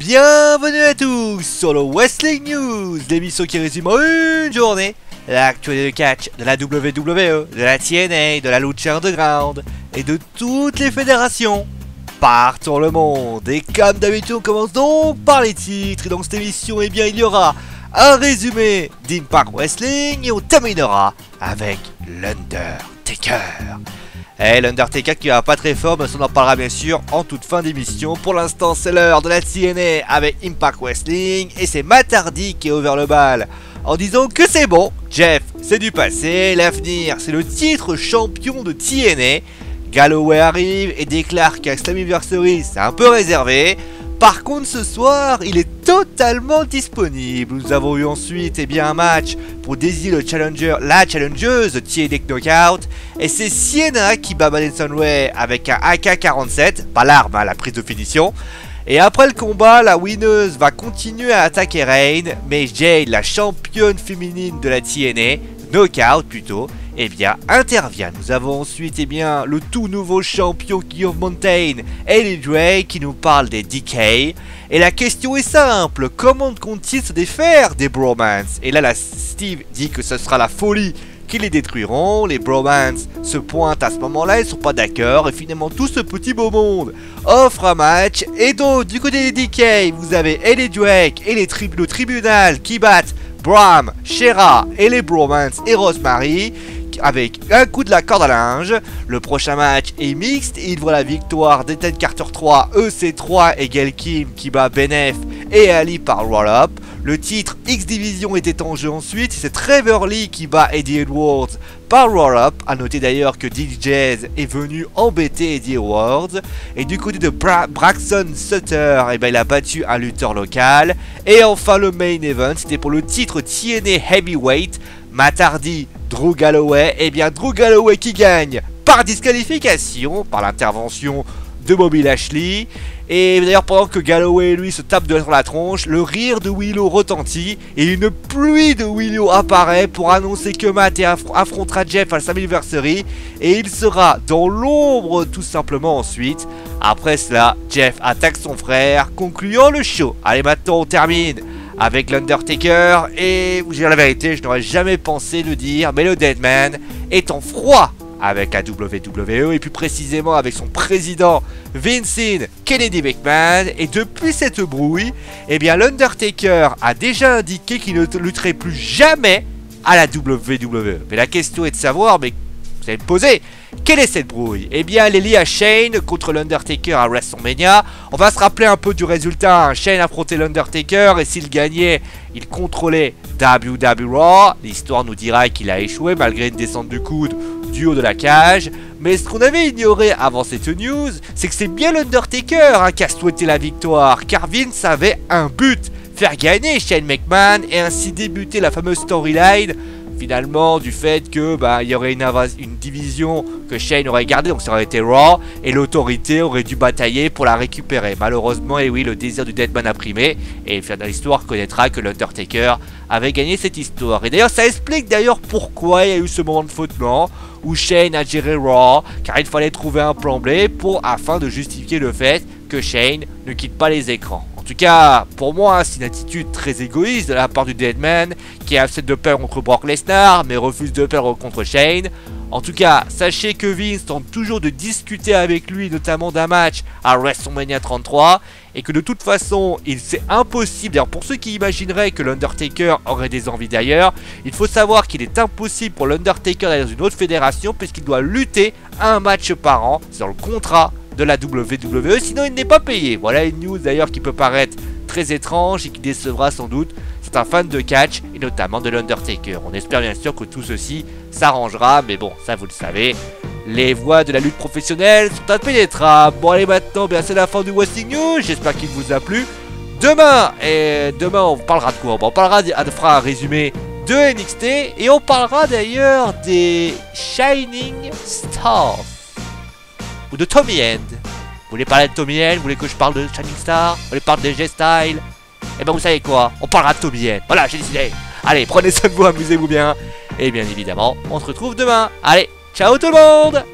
Bienvenue à tous sur le Wrestling News, l'émission qui résume en une journée l'actualité de catch de la WWE, de la TNA, de la Lucha Underground et de toutes les fédérations partout dans le monde. Et comme d'habitude, on commence donc par les titres. Et dans cette émission, il y aura un résumé d'Impact Wrestling et on terminera avec l'Undertaker. L'Undertaker qui va pas très fort, mais on en parlera bien sûr en toute fin d'émission. Pour l'instant, c'est l'heure de la TNA avec Impact Wrestling et c'est Matt Hardy qui a ouvert le bal en disant que c'est bon, Jeff, c'est du passé, l'avenir, c'est le titre champion de TNA. Galloway arrive et déclare qu'à Slammiversary, c'est un peu réservé. Par contre, ce soir, il est totalement disponible. Nous avons eu ensuite un match pour désigner le challenger, la challengeuse de TNA Knockout. Et c'est Sienna qui bat Madison Rayne avec un AK-47, pas l'arme, la prise de finition. Et après le combat, la winneuse va continuer à attaquer Rayne, mais Jade, la championne féminine de la TNA, Knockout plutôt, intervient. Nous avons ensuite le tout nouveau champion King of Mountain, Ellie Drake, qui nous parle des DK. Et la question est simple, comment compte-t-il se défaire des Bromance? Et là, Steve dit que ce sera la folie qui les détruiront. Les Bromance se pointent à ce moment-là, ils sont pas d'accord. Et finalement, tout ce petit beau monde offre un match. Et donc, du côté des DK, vous avez Ellie Drake et le tribunal qui battent Bram, Shera et les Bromance et Rosemary avec un coup de la corde à linge. Le prochain match est mixte et il voit la victoire d'Ethan Carter 3, EC3 et Gail Kim qui bat Benef et Ali par roll-up. Le titre X-Division était en jeu ensuite, c'est Trevor Lee qui bat Eddie Edwards par roll-up. A noter d'ailleurs que DJ est venu embêter Eddie Edwards. Et du côté de Braxton Sutter, il a battu un lutteur local. Et enfin le main event, c'était pour le titre TNA Heavyweight, Matt Hardy, Drew Galloway. Drew Galloway qui gagne par disqualification, par l'intervention de Bobby Lashley. Et d'ailleurs, pendant que Galloway lui se tape sur la tronche, le rire de Willow retentit et une pluie de Willow apparaît pour annoncer que Matt affrontera Jeff à la Slammiversary et il sera dans l'ombre tout simplement ensuite. Après cela, Jeff attaque son frère, concluant le show. Allez, maintenant on termine avec l'Undertaker et vous dire la vérité, je n'aurais jamais pensé le dire, mais le Deadman est en froid avec la WWE et plus précisément avec son président Vincent Kennedy McMahon. Et depuis cette brouille, l'Undertaker a déjà indiqué qu'il ne lutterait plus jamais à la WWE. Mais la question est de savoir, mais vous allez me poser, quelle est cette brouille? Elle est liée à Shane contre l'Undertaker à WrestleMania. On va se rappeler un peu du résultat. Shane affrontait l'Undertaker et s'il gagnait, il contrôlait WWE Raw. L'histoire nous dira qu'il a échoué malgré une descente du coude du haut de la cage. Mais ce qu'on avait ignoré avant cette news, c'est que c'est bien l'Undertaker qui a souhaité la victoire, car Vince avait un but, faire gagner Shane McMahon et ainsi débuter la fameuse storyline finalement du fait que il y aurait une division que Shane aurait gardée, donc ça aurait été Raw, et l'autorité aurait dû batailler pour la récupérer. Malheureusement, et oui, le désir du Deadman a primé, et l'histoire connaîtra que l'Undertaker avait gagné cette histoire. Et d'ailleurs, ça explique pourquoi il y a eu ce moment de flottement où Shane a géré Raw, car il fallait trouver un plan B afin de justifier le fait que Shane ne quitte pas les écrans. En tout cas, pour moi, c'est une attitude très égoïste de la part du Deadman qui accepte de perdre contre Brock Lesnar mais refuse de perdre contre Shane. En tout cas, sachez que Vince tente toujours de discuter avec lui, notamment d'un match à WrestleMania 33, et que de toute façon, c'est impossible. D'ailleurs, pour ceux qui imagineraient que l'Undertaker aurait des envies d'ailleurs, il faut savoir qu'il est impossible pour l'Undertaker d'aller dans une autre fédération puisqu'il doit lutter un match par an. C'est dans le contrat de la WWE, sinon il n'est pas payé. Voilà une news d'ailleurs qui peut paraître très étrange et qui décevra sans doute certains fans de catch et notamment de l'Undertaker. On espère bien sûr que tout ceci s'arrangera, mais bon, ça vous le savez, les voies de la lutte professionnelle sont impénétrables. Bon allez, maintenant c'est la fin du Wrestling News, j'espère qu'il vous a plu. Demain on parlera de quoi? On parlera, on fera un résumé de NXT et on parlera d'ailleurs des Shining Stars ou de Tommy End. Vous voulez parler de Tommy End? Vous voulez que je parle de Shining Star? Vous voulez parler de G-Style? Vous savez quoi? On parlera de Tommy End. Voilà, j'ai décidé. Allez, prenez soin de vous, amusez-vous bien. Et bien évidemment, on se retrouve demain. Allez, ciao tout le monde!